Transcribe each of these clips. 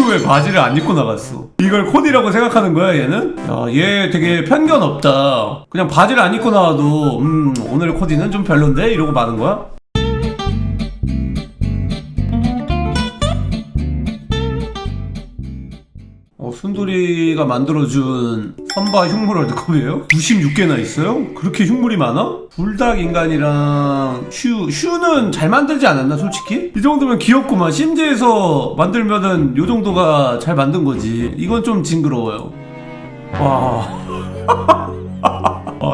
왜 바지를 안 입고 나갔어? 이걸 코디라고 생각하는 거야 얘는? 야, 얘 되게 편견 없다. 그냥 바지를 안 입고 나와도 오늘 코디는 좀 별론데? 이러고 마는 거야? 순돌이가 만들어준 선바 흉물 월드컵이에요? 96개나 있어요? 그렇게 흉물이 많아? 불닭 인간이랑 슈는 잘 만들지 않았나 솔직히? 이 정도면 귀엽구만. 심지에서 만들면은 요 정도가 잘 만든 거지. 이건 좀 징그러워요. 와.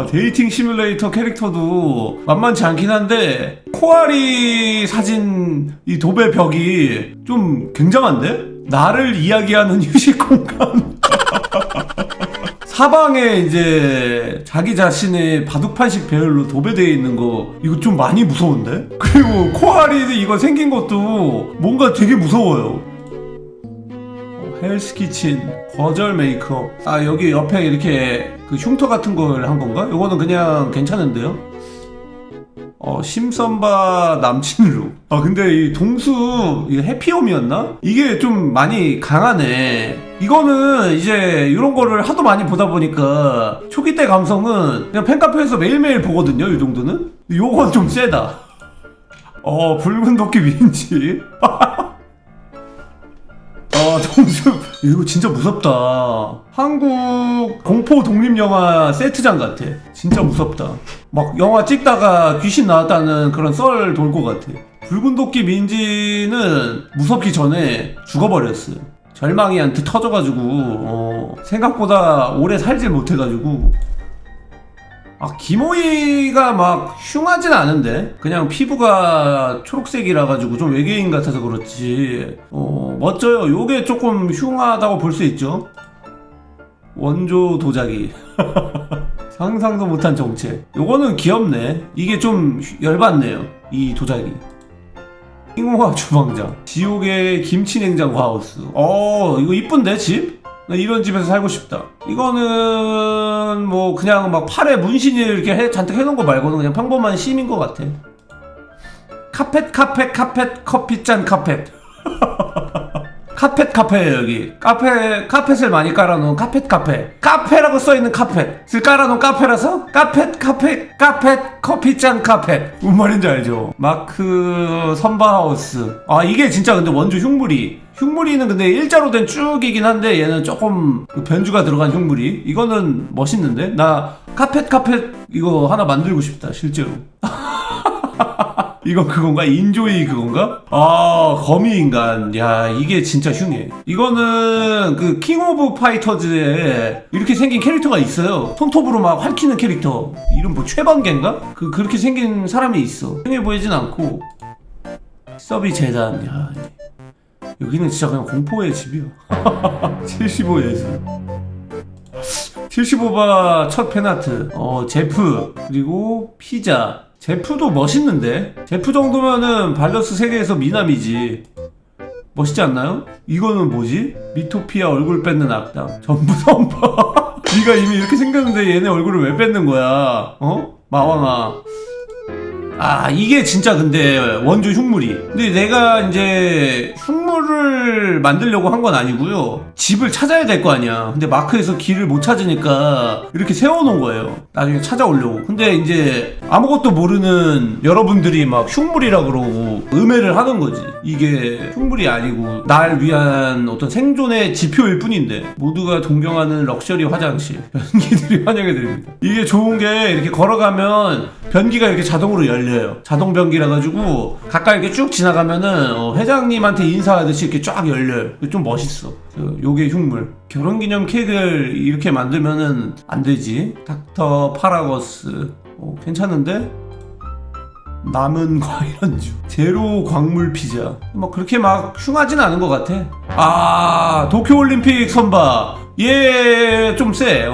데이팅 시뮬레이터 캐릭터도 만만치 않긴 한데 코아리 사진 이 도배 벽이 좀 굉장한데? 나를 이야기하는 휴식 공간. 사방에 이제 자기 자신의 바둑판식 배열로 도배되어 있는 거 이거 좀 많이 무서운데? 그리고 코아리 이거 생긴 것도 뭔가 되게 무서워요. 헬스키친 거절 메이크업. 여기 옆에 이렇게 그 흉터 같은 걸 한 건가? 이거는 그냥 괜찮은데요? 심선바 남친룩. 근데 이 동수 이 해피홈이었나? 이게 좀 많이 강하네. 이거는 이제 이런 거를 하도 많이 보다 보니까 초기 때 감성은 그냥 팬카페에서 매일매일 보거든요. 이 정도는. 요건 좀 세다. 붉은 도끼 민지. 동수 이거 진짜 무섭다. 한국 공포 독립영화 세트장 같아. 진짜 무섭다. 막 영화 찍다가 귀신 나왔다는 그런 썰 돌 것 같아. 붉은 도끼 민지는 무섭기 전에 죽어버렸어요. 절망이한테 터져가지고 생각보다 오래 살질 못해가지고. 김호이가 막 흉하진 않은데 그냥 피부가 초록색이라 가지고 좀 외계인 같아서 그렇지 멋져요. 요게 조금 흉하다고 볼 수 있죠. 원조 도자기. 상상도 못한 정체. 요거는 귀엽네. 이게 좀 열받네요. 이 도자기. 킹호화 주방장. 지옥의 김치냉장고 하우스. 이거 이쁜데 집? 나 이런 집에서 살고 싶다. 이거는 뭐 그냥 막 팔에 문신을 이렇게 잔뜩 해놓은 거 말고는 그냥 평범한 심인 것 같아. 카펫 커피잔 카펫. 카페예요 여기. 카펫을 많이 깔아놓은 카페라고 써있는 카펫을 깔아놓은 카페라서 카펫 커피잔 카펫. 뭔 말인지 알죠? 마크 선바하우스. 이게 진짜 근데 원조 흉물이는 근데 일자로 된 쭉이긴 한데 얘는 조금 변주가 들어간 흉물이. 이거는 멋있는데? 나 카펫 이거 하나 만들고 싶다 실제로. 이거 그건가? 인조이 그건가? 거미인간. 야, 이게 진짜 흉해. 이거는 그 킹 오브 파이터즈에 이렇게 생긴 캐릭터가 있어요. 손톱으로 막 핥히는 캐릭터. 이름 뭐 최번개인가? 그렇게 생긴 사람이 있어. 흉해 보이진 않고. 서비 재단. 야, 여기는 진짜 그냥 공포의 집이야. 75 예술. 75바 첫 팬아트. 제프. 그리고 피자. 제프도 멋있는데? 제프 정도면은 발러스 세계에서 미남이지. 멋있지 않나요? 이거는 뭐지? 미토피아 얼굴 뺏는 악당. 전부 선바. 네가 이미 이렇게 생겼는데 얘네 얼굴을 왜 뺏는 거야? 마왕아. 이게 진짜 근데 원조 흉물이. 근데 내가 이제 흉물을 만들려고 한 건 아니고요. 집을 찾아야 될 거 아니야. 근데 마크에서 길을 못 찾으니까 이렇게 세워놓은 거예요. 나중에 찾아오려고. 근데 이제 아무것도 모르는 여러분들이 막 흉물이라 그러고 음해를 하는 거지. 이게 흉물이 아니고 날 위한 어떤 생존의 지표일 뿐인데. 모두가 동경하는 럭셔리 화장실. 변기들이 환영해드립니다. 이게 좋은 게 이렇게 걸어가면 변기가 이렇게 자동으로 열려요. 자동 변기라 가지고 가까이 이렇게 쭉 지나가면은 회장님한테 인사하듯이 이렇게 쫙 열려요. 좀 멋있어. 요게 흉물. 결혼기념 케이크를 이렇게 만들면은 안 되지. 닥터 파라거스. 괜찮은데? 남은 과일안주. 제로 광물 피자. 뭐 그렇게 막 흉하진 않은 것 같아. 도쿄올림픽 선바. 얘 좀 세.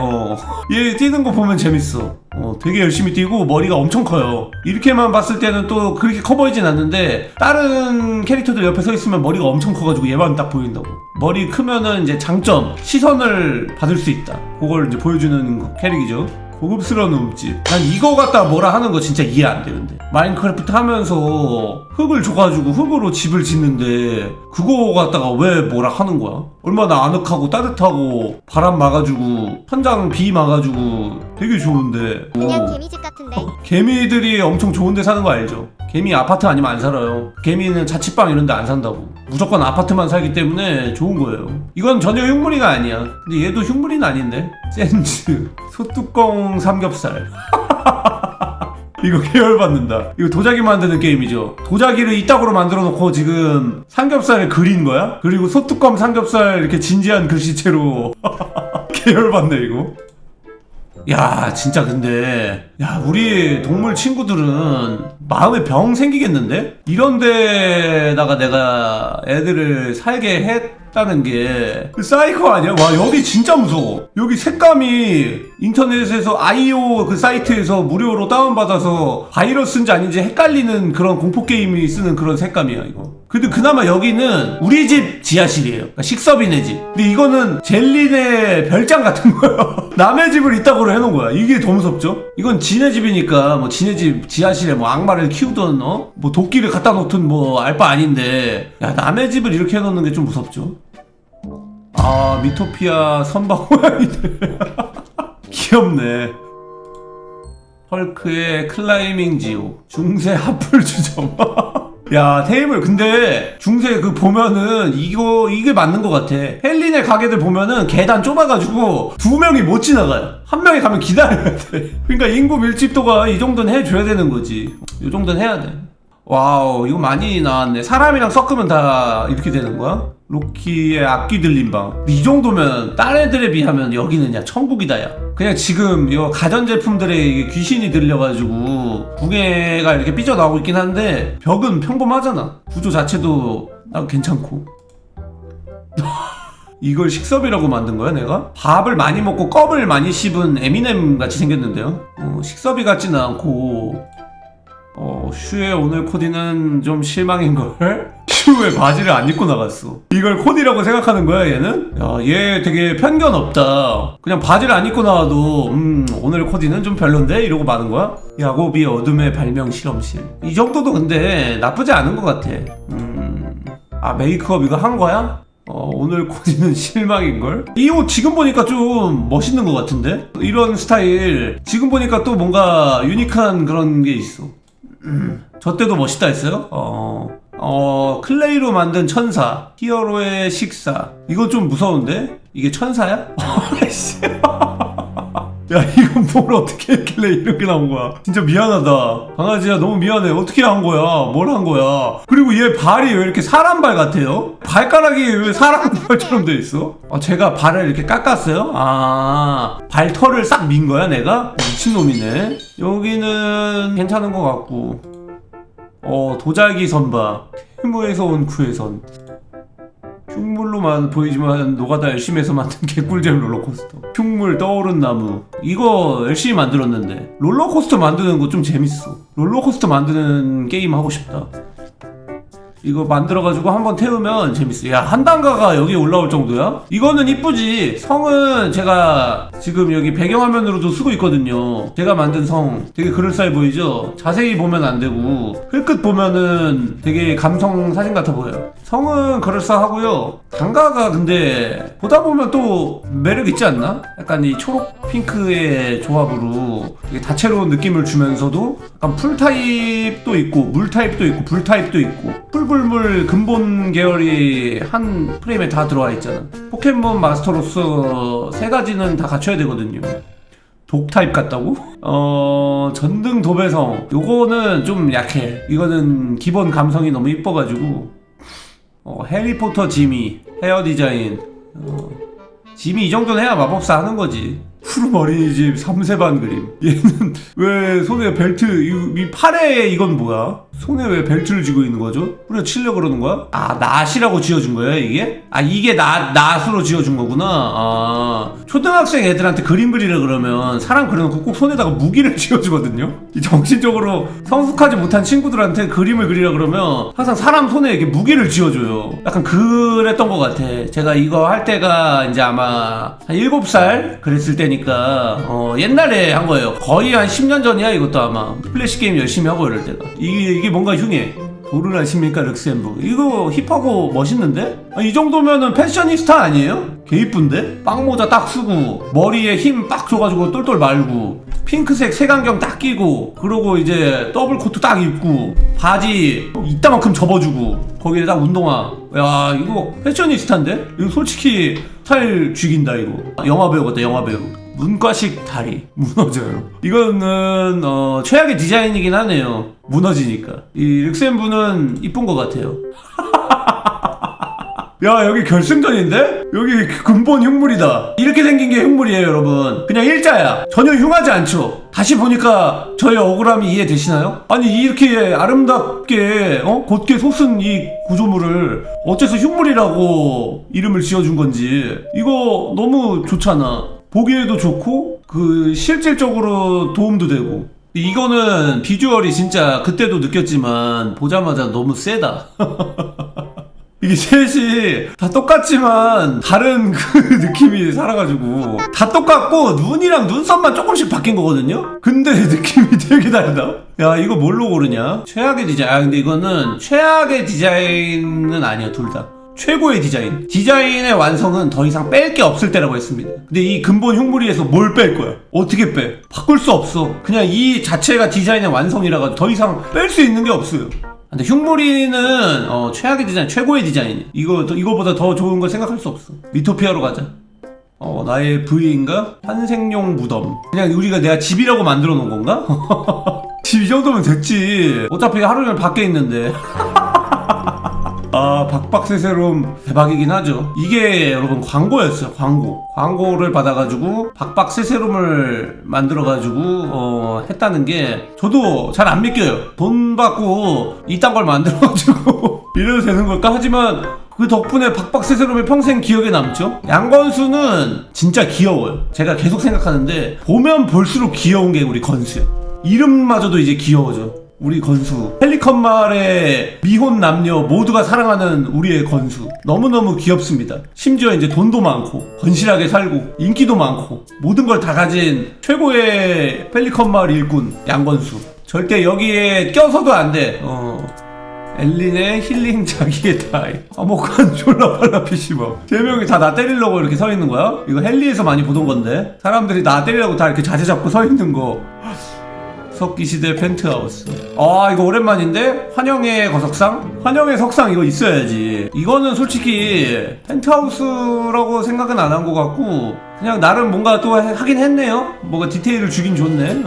얘 뛰는 거 보면 재밌어. 되게 열심히 뛰고 머리가 엄청 커요. 이렇게만 봤을 때는 또 그렇게 커 보이진 않는데 다른 캐릭터들 옆에 서 있으면 머리가 엄청 커가지고 얘만 딱 보인다고. 머리 크면은 이제 장점, 시선을 받을 수 있다. 그걸 이제 보여주는 캐릭이죠. 고급스러운 움집. 난 이거 갖다가 뭐라 하는 거 진짜 이해 안 되는데. 마인크래프트 하면서 흙을 줘가지고 흙으로 집을 짓는데 그거 갖다가 왜 뭐라 하는 거야? 얼마나 아늑하고 따뜻하고 바람 막아주고 천장 비 막아주고 되게 좋은데. 그냥 개미집 같은데. 개미들이 엄청 좋은 데 사는 거 알죠? 개미 아파트 아니면 안 살아요. 개미는 자취방 이런 데 안 산다고. 무조건 아파트만 살기 때문에 좋은 거예요. 이건 전혀 흉물이가 아니야. 근데 얘도 흉물이는 아닌데. 센즈 소뚜껑 삼겹살. 이거 계열받는다. 이거 도자기 만드는 게임이죠. 도자기를 이따구로 만들어 놓고 지금 삼겹살을 그린 거야? 그리고 소뚜껑 삼겹살 이렇게 진지한 글씨체로. 계열받네 이거. 야 진짜 근데 야 우리 동물 친구들은 마음에 병 생기겠는데? 이런 데다가 내가 애들을 살게 했다는 게 그 사이코 아니야? 와 여기 진짜 무서워. 여기 색감이 인터넷에서 아이오 그 사이트에서 무료로 다운받아서 바이러스인지 아닌지 헷갈리는 그런 공포게임이 쓰는 그런 색감이야 이거. 근데 그나마 여기는 우리 집 지하실이에요. 그러니까 식섭이네 집. 근데 이거는 젤리네 별장 같은 거예요. 남의 집을 이따구로 해놓은 거야. 이게 더 무섭죠? 이건 지네 집이니까 뭐 지네 집 지하실에 뭐 악마를 키우던 뭐 도끼를 갖다 놓든 뭐 알 바 아닌데 야 남의 집을 이렇게 해놓는 게 좀 무섭죠? 아 미토피아 선박 고양이들. 귀엽네. 헐크의 클라이밍 지옥 중세 핫플 주점. 야 테이블 근데 중세 그 보면은 이게 맞는 것 같아. 헬린의 가게들 보면은 계단 좁아가지고 두 명이 못 지나가요. 한 명이 가면 기다려야 돼. 그러니까 인구 밀집도가 이 정도는 해줘야 되는 거지. 이 정도는 해야 돼. 와우 이거 많이 나왔네. 사람이랑 섞으면 다 이렇게 되는 거야? 로키의 악기 들린 방. 이 정도면 딴 애들에 비하면 여기는 야 천국이다 야. 그냥 지금 이 가전제품들에 이게 귀신이 들려가지고 붕해가 이렇게 삐져나오고 있긴 한데 벽은 평범하잖아. 구조 자체도 괜찮고. 이걸 식섭이라고 만든 거야 내가? 밥을 많이 먹고 껌을 많이 씹은 에미넴 같이 생겼는데요. 식섭이 같지는 않고. 슈의 오늘 코디는 좀 실망인걸? 슈 왜 바지를 안 입고 나갔어? 이걸 코디라고 생각하는 거야 얘는? 야, 얘 되게 편견 없다. 그냥 바지를 안 입고 나와도 오늘 코디는 좀 별론데? 이러고 마는 거야? 야곱이 어둠의 발명 실험실. 이 정도도 근데 나쁘지 않은 것 같아. 아 메이크업 이거 한 거야? 오늘 코디는 실망인걸? 이 옷 지금 보니까 좀 멋있는 것 같은데? 이런 스타일 지금 보니까 또 뭔가 유니크한 그런 게 있어. 저 때도 멋있다 했어요? 클레이로 만든 천사 히어로의 식사. 이거 좀 무서운데? 이게 천사야? 야 이건 뭘 어떻게 했길래 이렇게 나온 거야. 진짜 미안하다 강아지야. 너무 미안해. 어떻게 한 거야? 뭘 한 거야? 그리고 얘 발이 왜 이렇게 사람 발 같아요? 발가락이 왜 사람 발처럼 돼 있어? 제가 발을 이렇게 깎았어요? 발털을 싹 민 거야 내가? 미친놈이네. 여기는 괜찮은 것 같고. 도자기 선박 해무에서 온 구해선. 흉물로만 보이지만 노가다 열심히 해서 만든 개꿀잼 롤러코스터. 흉물 떠오른 나무. 이거 열심히 만들었는데 롤러코스터 만드는 거 좀 재밌어. 롤러코스터 만드는 게임 하고 싶다. 이거 만들어가지고 한번 태우면 재밌어. 야 한 단가가 여기 올라올 정도야? 이거는 이쁘지. 성은 제가 지금 여기 배경화면으로도 쓰고 있거든요. 제가 만든 성 되게 그럴싸해 보이죠? 자세히 보면 안 되고 흘끗 보면은 되게 감성 사진 같아 보여요. 성은 그럴싸하고요. 단가가 근데 보다 보면 또 매력 있지 않나? 약간 이 초록 핑크의 조합으로 되게 다채로운 느낌을 주면서도 약간 풀 타입도 있고 물 타입도 있고 불 타입도 있고 풀불물 근본 계열이 한 프레임에 다 들어와 있잖아. 포켓몬 마스터로서 세 가지는 다 갖춰야 되거든요. 독 타입 같다고? 전등 도배성 요거는 좀 약해. 이거는 기본 감성이 너무 이뻐가지고. 해리포터 지미 헤어 디자인. 지미 이 정도는 해야 마법사 하는 거지. 푸른 어린이집 3세반 그림. 얘는 왜 손에 벨트 이 팔에 이건 뭐야? 손에 왜 벨트를 쥐고 있는 거죠? 뿌려 치려고 그러는 거야? 낫이라고 지어준 거야 이게? 이게 낫으로 지어준 거구나. 초등학생 애들한테 그림 그리려 그러면 사람 그려놓고 꼭 손에다가 무기를 쥐어주거든요. 이 정신적으로 성숙하지 못한 친구들한테 그림을 그리려 그러면 항상 사람 손에 이렇게 무기를 쥐어줘요. 약간 그랬던 것 같아. 제가 이거 할 때가 이제 아마 한 7살 그랬을 때니까 옛날에 한 거예요. 거의 한 10년 전이야. 이것도 아마 플래시 게임 열심히 하고 이럴 때가. 이게 뭔가 흉해. 도를 아십니까 럭스햄버거. 이거 힙하고 멋있는데? 이 정도면은 패셔니스타 아니에요? 개 이쁜데? 빵모자 딱 쓰고 머리에 힘 빡 줘가지고 똘똘 말고 핑크색 색안경 딱 끼고 그러고 이제 더블 코트 딱 입고 바지 이따만큼 접어주고 거기에 딱 운동화. 야 이거 패셔니스타인데? 이거 솔직히 스타일 죽인다 이거. 영화배우 같다 영화배우. 문과식 다리 무너져요. 이거는 최악의 디자인이긴 하네요. 무너지니까. 이 릭센부는 이쁜 것 같아요. 야 여기 결승전인데? 여기 근본 흉물이다. 이렇게 생긴 게 흉물이에요 여러분. 그냥 일자야. 전혀 흉하지 않죠. 다시 보니까 저의 억울함이 이해되시나요? 아니 이렇게 아름답게 곧게 솟은 이 구조물을 어째서 흉물이라고 이름을 지어준 건지. 이거 너무 좋잖아. 보기에도 좋고 그 실질적으로 도움도 되고. 이거는 비주얼이 진짜 그때도 느꼈지만 보자마자 너무 세다. 이게 셋이 다 똑같지만 다른 그 느낌이 살아가지고 다 똑같고 눈이랑 눈썹만 조금씩 바뀐 거거든요? 근데 느낌이 되게 다르다? 야 이거 뭘로 고르냐? 최악의 디자인. 근데 이거는 최악의 디자인은 아니야 둘 다. 최고의 디자인. 디자인의 완성은 더 이상 뺄 게 없을 때라고 했습니다. 근데 이 근본 흉물이에서 뭘 뺄 거야? 어떻게 빼? 바꿀 수 없어. 그냥 이 자체가 디자인의 완성이라가지고 더 이상 뺄 수 있는 게 없어요. 근데 흉물이는 최악의 디자인, 최고의 디자인. 이거보다 더 좋은 걸 생각할 수 없어. 미토피아로 가자. 나의 부위인가? 환생용 무덤. 그냥 내가 집이라고 만들어 놓은 건가? 집 이 정도면 됐지. 어차피 하루 종일 밖에 있는데. 박박세세롬 대박이긴 하죠. 이게 여러분 광고였어요. 광고를 받아가지고 박박세세롬을 만들어가지고 했다는 게 저도 잘 안 믿겨요. 돈 받고 이딴 걸 만들어가지고 이래도 되는 걸까? 하지만 그 덕분에 박박세세롬이 평생 기억에 남죠. 양건수는 진짜 귀여워요. 제가 계속 생각하는데 보면 볼수록 귀여운 게 우리 건수야. 이름마저도 이제 귀여워져. 우리 건수. 펠리컨 마을의 미혼 남녀 모두가 사랑하는 우리의 건수. 너무너무 귀엽습니다. 심지어 이제 돈도 많고 건실하게 살고 인기도 많고 모든 걸 다 가진 최고의 펠리컨 마을 일꾼 양건수. 절대 여기에 껴서도 안 돼. 엘린의 힐링 자기의 다이. 화목한 졸라 빨라 PC방. 3명이 다 나 때리려고 이렇게 서 있는 거야? 이거 헬리에서 많이 보던 건데 사람들이 나 때리려고 다 이렇게 자세 잡고 서 있는 거. 석기시대 펜트하우스. 이거 오랜만인데? 환영의 거석상? 환영의 석상 이거 있어야지. 이거는 솔직히 펜트하우스라고 생각은 안 한 것 같고 그냥 나름 뭔가 또 하긴 했네요. 뭐가 디테일을 주긴 좋네.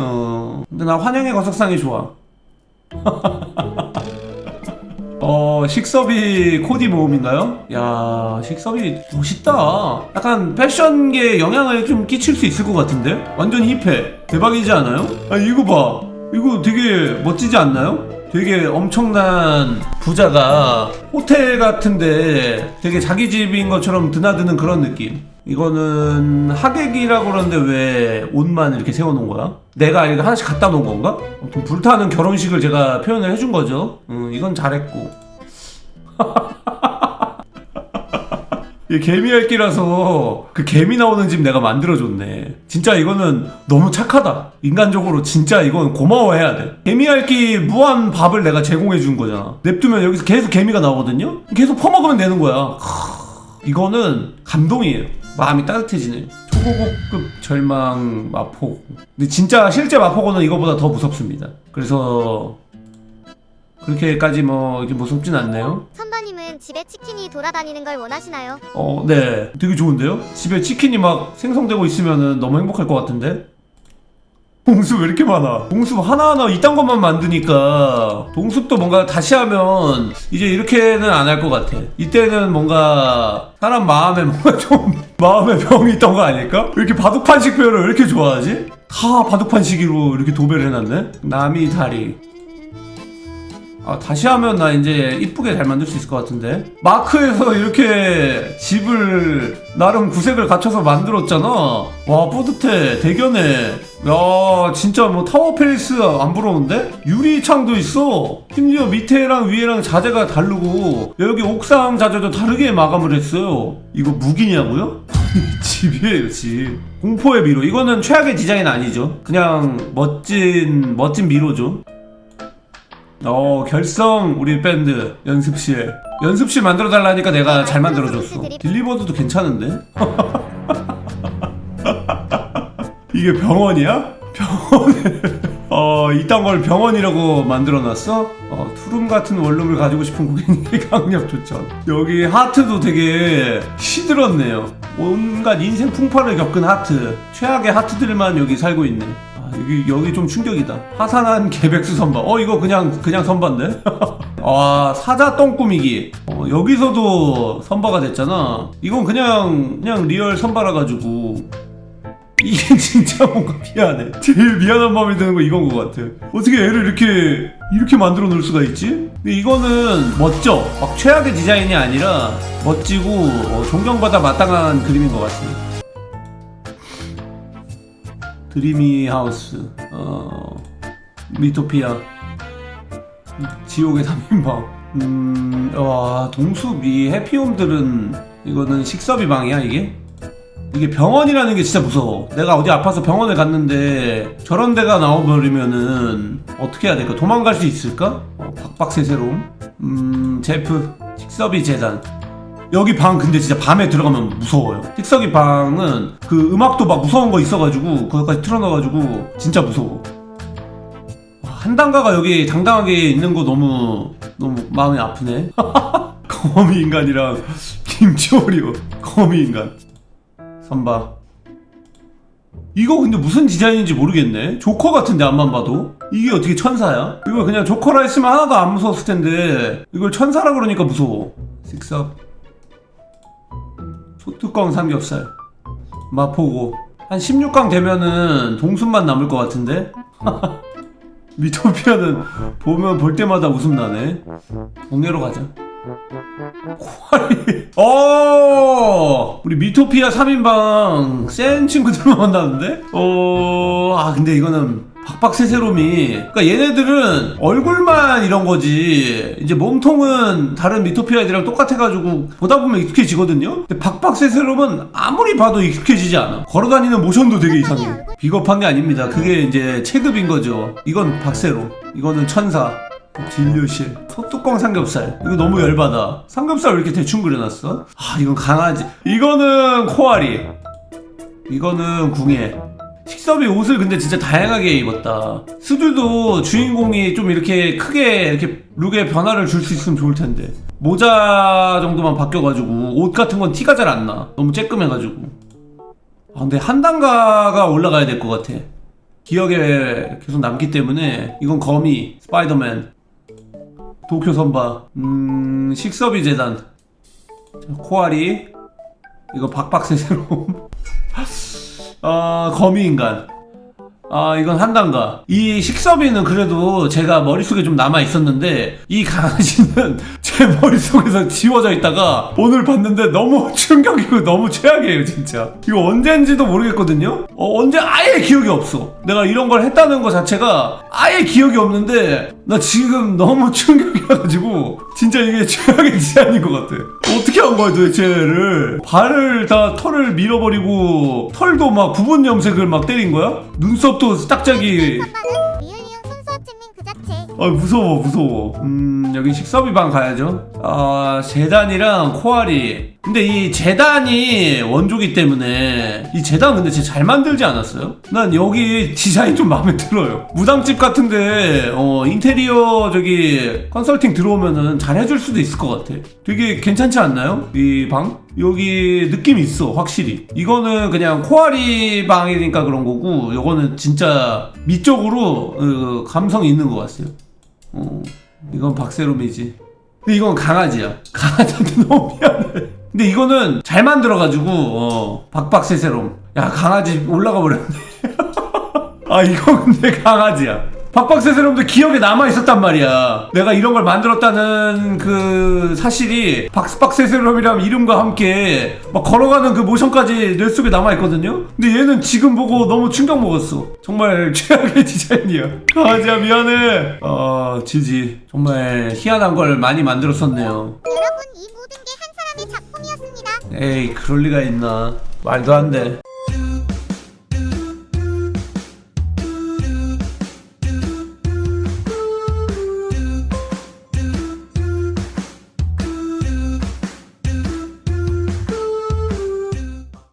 근데 나 환영의 거석상이 좋아. 식섭이 코디 모음인가요? 야 식섭이 멋있다. 약간 패션계에 영향을 좀 끼칠 수 있을 것 같은데? 완전 힙해. 대박이지 않아요? 이거 봐. 이거 되게 멋지지 않나요? 되게 엄청난 부자가 호텔 같은데 되게 자기 집인 것처럼 드나드는 그런 느낌. 이거는 하객이라고 그러는데 왜 옷만 이렇게 세워놓은 거야? 내가 이거 하나씩 갖다 놓은 건가? 아무튼 불타는 결혼식을 제가 표현을 해준 거죠. 이건 잘했고. 이 개미핥기라서 그 개미 나오는 집 내가 만들어줬네. 진짜 이거는 너무 착하다. 인간적으로 진짜 이건 고마워해야 돼. 개미핥기 무한 밥을 내가 제공해준 거잖아. 냅두면 여기서 계속 개미가 나오거든요? 계속 퍼먹으면 되는 거야. 이거는 감동이에요. 마음이 따뜻해지네. 초고급급 절망 마포. 근데 진짜 실제 마포고는 이거보다 더 무섭습니다. 그래서 그렇게까지 이렇게 무섭진 않네요. 선반님은 집에 치킨이 돌아다니는 걸 원하시나요? 네. 되게 좋은데요? 집에 치킨이 막 생성되고 있으면 너무 행복할 것 같은데? 동숲 왜 이렇게 많아? 동숲 하나하나 이딴 것만 만드니까 동숲도 뭔가 다시 하면 이제 이렇게는 안 할 것 같아. 이때는 뭔가 사람 마음에 뭔가 좀 마음에 병이 있던 거 아닐까? 왜 이렇게 바둑판식 표현을 왜 이렇게 좋아하지? 다 바둑판식으로 이렇게 도배를 해놨네? 남이 다리. 다시 하면 나 이제 이쁘게 잘 만들 수 있을 것 같은데. 마크에서 이렇게 집을 나름 구색을 갖춰서 만들었잖아. 와, 뿌듯해. 대견해. 야, 진짜 뭐 타워 팰리스 안 부러운데? 유리창도 있어. 심지어 밑에랑 위에랑 자재가 다르고 여기 옥상 자재도 다르게 마감을 했어요. 이거 무기냐고요? 집이에요, 집. 공포의 미로. 이거는 최악의 디자인 아니죠. 그냥 멋진 미로죠. 결성 우리 밴드 연습실 만들어 달라니까 내가 잘 만들어줬어. 딜리버드도 괜찮은데? 이게 병원이야? 병원. 이딴 걸 병원이라고 만들어놨어? 투룸 같은 원룸을 가지고 싶은 고객님의 강력 추천. 여기 하트도 되게 시들었네요. 온갖 인생 풍파를 겪은 하트. 최악의 하트들만 여기 살고 있네. 여기 좀 충격이다. 화산한 개백수 선바. 이거 그냥 선바인데? 사자 똥 꾸미기. 여기서도 선바가 됐잖아. 이건 그냥 리얼 선바라 가지고 이게 진짜 뭔가 미안해. 제일 미안한 마음이 드는 거 이건 것 같아. 어떻게 애를 이렇게 만들어 놓을 수가 있지? 근데 이거는 멋져. 막 최악의 디자인이 아니라 멋지고 존경받아 마땅한 그림인 것 같습니다. 드리미 하우스, 미토피아, 지옥의 3인방. 동숲 이 해피홈들은 이거는 식섭이 방이야 이게? 이게 병원이라는 게 진짜 무서워. 내가 어디 아파서 병원을 갔는데 저런 데가 나와버리면은 어떻게 해야 될까? 도망갈 수 있을까? 박박세세롬. 제프, 식섭이 재단. 여기 방 근데 진짜 밤에 들어가면 무서워요. 식석이 방은 그 음악도 막 무서운 거 있어가지고 그거까지 틀어놔가지고 진짜 무서워. 한단가가 여기 당당하게 있는 거 너무 마음이 아프네. 거미인간이랑 김치오리오 거미인간 선바. 이거 근데 무슨 디자인인지 모르겠네. 조커 같은데 앞만 봐도. 이게 어떻게 천사야? 이거 그냥 조커라 했으면 하나도 안 무서웠을 텐데 이걸 천사라 그러니까 무서워. 식섭 소뚜껑 삼겹살 마포고. 한 16강 되면은 동숲만 남을 것 같은데? 미토피아는 보면 볼 때마다 웃음 나네. 동네로 가자. 코알이. 우리 미토피아 3인방 센 친구들만 만나는데? 근데 이거는 박박세세롬이. 그러니까 얘네들은 얼굴만 이런 거지 이제 몸통은 다른 미토피아 애들이랑 똑같아가지고 보다 보면 익숙해지거든요. 근데 박박세세롬은 아무리 봐도 익숙해지지 않아. 걸어다니는 모션도 되게 이상해. 비겁한 게 아닙니다. 그게 이제 체급인 거죠. 이건 박세롬, 이거는 천사. 진료실. 소뚜껑 삼겹살. 이거 너무 열받아. 삼겹살 왜 이렇게 대충 그려놨어? 이건 강아지. 이거는 코알이. 이거는 궁예. 식섭이 옷을 근데 진짜 다양하게 입었다. 수들도 주인공이 좀 이렇게 크게 이렇게 룩에 변화를 줄 수 있으면 좋을 텐데. 모자 정도만 바뀌어가지고 옷 같은 건 티가 잘 안 나. 너무 쬐끔해가지고. 근데 한단가가 올라가야 될 것 같아. 기억에 계속 남기 때문에. 이건 거미, 스파이더맨, 도쿄 선바, 식섭이 재단, 코알이, 이거 박박세세롬. 거미인간. 이건 한단가. 이 식섭이는 그래도 제가 머릿속에 좀 남아있었는데 이 강아지는 제 머릿속에서 지워져 있다가 오늘 봤는데 너무 충격이고 너무 최악이에요 진짜. 이거 언제인지도 모르겠거든요. 언제 아예 기억이 없어. 내가 이런 걸 했다는 거 자체가 아예 기억이 없는데 나 지금 너무 충격이라가지고 진짜 이게 최악의 디자인인 것 같아. 어떻게 한 거야 도대체 얘를. 발을 다 털을 밀어버리고 털도 막 부분 염색을 막 때린 거야? 눈썹도 짝짝이. 리을리은 순서 찐민 그 자체. 무서워. 여기 식섭이 방 가야죠. 재단이랑 코알이. 근데 이 재단이 원조기 때문에 이 재단 근데 진짜 잘 만들지 않았어요? 난 여기 디자인 좀 마음에 들어요. 무당집 같은데 인테리어 컨설팅 들어오면은 잘 해줄 수도 있을 것 같아. 되게 괜찮지 않나요? 이 방? 여기 느낌이 있어 확실히. 이거는 그냥 코알이 방이니까 그런 거고 요거는 진짜 미적으로 감성이 있는 것 같아요. 이건 박세롬이지. 근데 이건 강아지야. 강아지한테 너무 미안해. 근데 이거는 잘 만들어가지고 박박세세롬. 야 강아지 올라가 버렸네. 이거 근데 강아지야. 박박세세럼도 기억에 남아있었단 말이야. 내가 이런 걸 만들었다는 그 사실이 박박세세럼이라는 이름과 함께 막 걸어가는 그 모션까지 뇌 속에 남아있거든요. 근데 얘는 지금 보고 너무 충격 먹었어. 정말 최악의 디자인이야. 가지야 미안해. 지지. 정말 희한한 걸 많이 만들었었네요. 여러분, 이 모든 게 한 사람의 작품이었습니다. 에이, 그럴 리가 있나. 말도 안 돼.